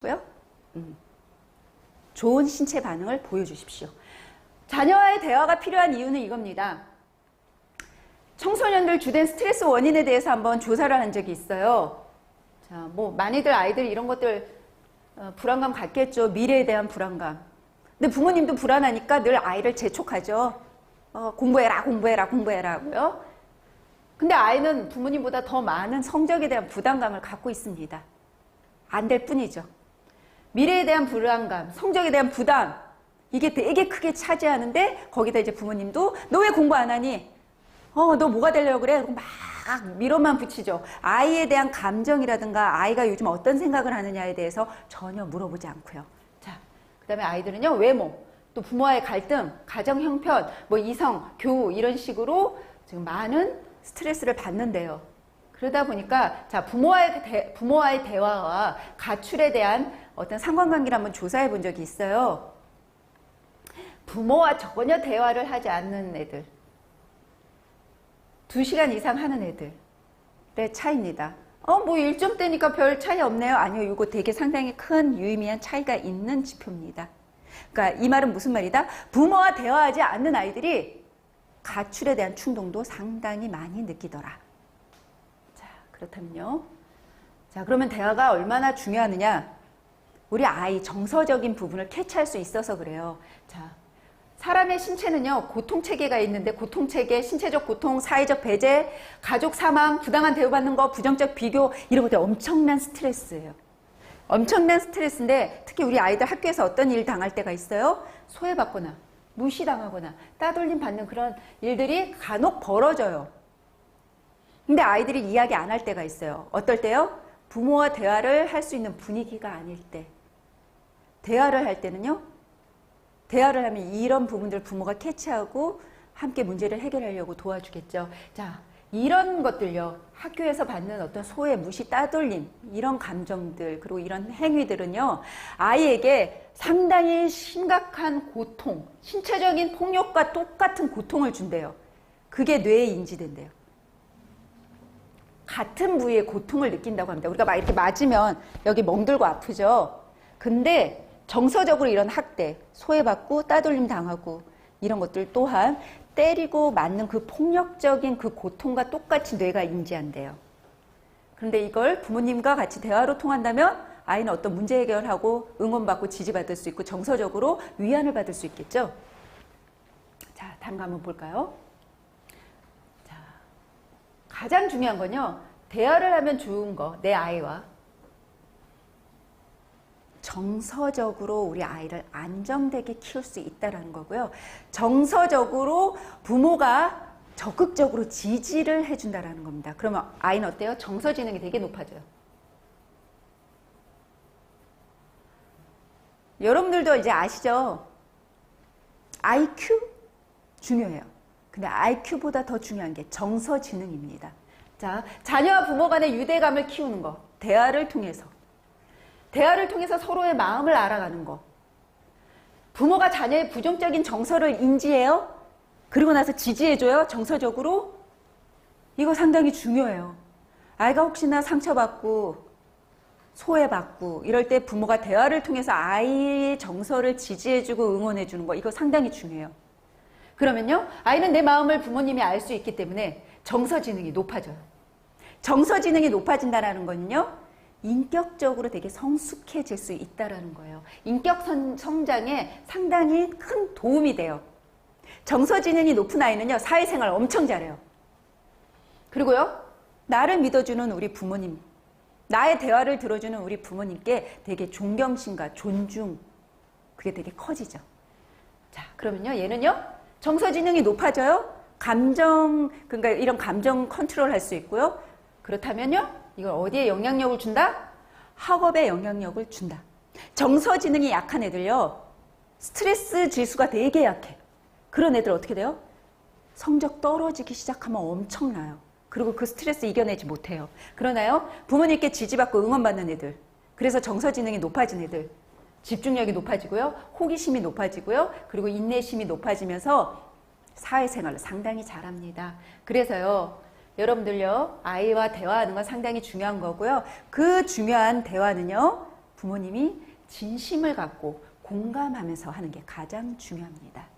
고요. 좋은 신체 반응을 보여주십시오. 자녀와의 대화가 필요한 이유는 이겁니다. 청소년들 주된 스트레스 원인에 대해서 한번 조사를 한 적이 있어요. 자, 많이들 아이들이 이런 것들 불안감 갖겠죠. 미래에 대한 불안감. 근데 부모님도 불안하니까 늘 아이를 재촉하죠. 공부해라, 공부해라, 공부해라 하고요. 근데 아이는 부모님보다 더 많은 성적에 대한 부담감을 갖고 있습니다. 안 될 뿐이죠. 미래에 대한 불안감, 성적에 대한 부담, 이게 되게 크게 차지하는데 거기다 이제 부모님도 너 왜 공부 안 하니? 너 뭐가 되려고 그래? 막 밀어만 붙이죠. 아이에 대한 감정이라든가 아이가 요즘 어떤 생각을 하느냐에 대해서 전혀 물어보지 않고요. 자, 그 다음에 아이들은요, 외모, 또 부모와의 갈등, 가정 형편, 이성, 교우 이런 식으로 지금 많은 스트레스를 받는데요. 그러다 보니까 자, 부모와의 대화와 가출에 대한 어떤 상관관계를 한번 조사해 본 적이 있어요. 부모와 전혀 대화를 하지 않는 애들, 2시간 이상 하는 애들의 차이입니다. 1점대니까 별 차이 없네요. 아니요, 이거 되게 상당히 큰 유의미한 차이가 있는 지표입니다. 그러니까 이 말은 무슨 말이다? 부모와 대화하지 않는 아이들이 가출에 대한 충동도 상당히 많이 느끼더라. 그렇다면요. 자, 그러면 대화가 얼마나 중요하느냐? 우리 아이 정서적인 부분을 캐치할 수 있어서 그래요. 자, 사람의 신체는요, 고통체계가 있는데 고통체계, 신체적 고통, 사회적 배제, 가족 사망, 부당한 대우받는 거, 부정적 비교 이런 것들 엄청난 스트레스예요. 엄청난 스트레스인데 특히 우리 아이들 학교에서 어떤 일 당할 때가 있어요? 소외받거나 무시당하거나 따돌림 받는 그런 일들이 간혹 벌어져요. 근데 아이들이 이야기 안 할 때가 있어요. 어떨 때요? 부모와 대화를 할 수 있는 분위기가 아닐 때. 대화를 할 때는요. 대화를 하면 이런 부분들 부모가 캐치하고 함께 문제를 해결하려고 도와주겠죠. 자, 이런 것들요. 학교에서 받는 어떤 소외, 무시, 따돌림 이런 감정들 그리고 이런 행위들은요. 아이에게 상당히 심각한 고통, 신체적인 폭력과 똑같은 고통을 준대요. 그게 뇌에 인지된대요. 같은 부위의 고통을 느낀다고 합니다. 우리가 막 이렇게 맞으면 여기 멍들고 아프죠. 근데 정서적으로 이런 학대, 소외받고 따돌림 당하고 이런 것들 또한 때리고 맞는 그 폭력적인 그 고통과 똑같이 뇌가 인지한대요. 그런데 이걸 부모님과 같이 대화로 통한다면 아이는 어떤 문제 해결하고 응원받고 지지받을 수 있고 정서적으로 위안을 받을 수 있겠죠. 자, 다음 거 한번 볼까요? 가장 중요한 건요. 대화를 하면 좋은 거, 내 아이와 정서적으로 우리 아이를 안정되게 키울 수 있다는 거고요. 정서적으로 부모가 적극적으로 지지를 해준다는 겁니다. 그러면 아이는 어때요? 정서 지능이 되게 높아져요. 여러분들도 이제 아시죠? IQ 중요해요. 근데 IQ보다 더 중요한 게 정서 지능입니다. 자, 자녀와 부모 간의 유대감을 키우는 거. 대화를 통해서. 대화를 통해서 서로의 마음을 알아가는 거. 부모가 자녀의 부정적인 정서를 인지해요. 그리고 나서 지지해줘요. 정서적으로. 이거 상당히 중요해요. 아이가 혹시나 상처받고 소외받고 이럴 때 부모가 대화를 통해서 아이의 정서를 지지해주고 응원해주는 거. 이거 상당히 중요해요. 그러면요, 아이는 내 마음을 부모님이 알 수 있기 때문에 정서지능이 높아져요. 정서지능이 높아진다는 건요, 인격적으로 되게 성숙해질 수 있다는 거예요. 인격 성장에 상당히 큰 도움이 돼요. 정서지능이 높은 아이는요, 사회생활 엄청 잘해요. 그리고요, 나를 믿어주는 우리 부모님, 나의 대화를 들어주는 우리 부모님께 되게 존경심과 존중, 그게 되게 커지죠. 자, 그러면요, 얘는요, 정서지능이 높아져요. 그러니까 이런 감정 컨트롤 할 수 있고요. 그렇다면요, 이걸 어디에 영향력을 준다? 학업에 영향력을 준다. 정서지능이 약한 애들요, 스트레스 지수가 되게 약해. 그런 애들 어떻게 돼요? 성적 떨어지기 시작하면 엄청나요. 그리고 그 스트레스 이겨내지 못해요. 그러나요, 부모님께 지지받고 응원받는 애들, 그래서 정서지능이 높아진 애들, 집중력이 높아지고요. 호기심이 높아지고요. 그리고 인내심이 높아지면서 사회생활을 상당히 잘합니다. 그래서요. 여러분들요. 아이와 대화하는 건 상당히 중요한 거고요. 그 중요한 대화는요. 부모님이 진심을 갖고 공감하면서 하는 게 가장 중요합니다.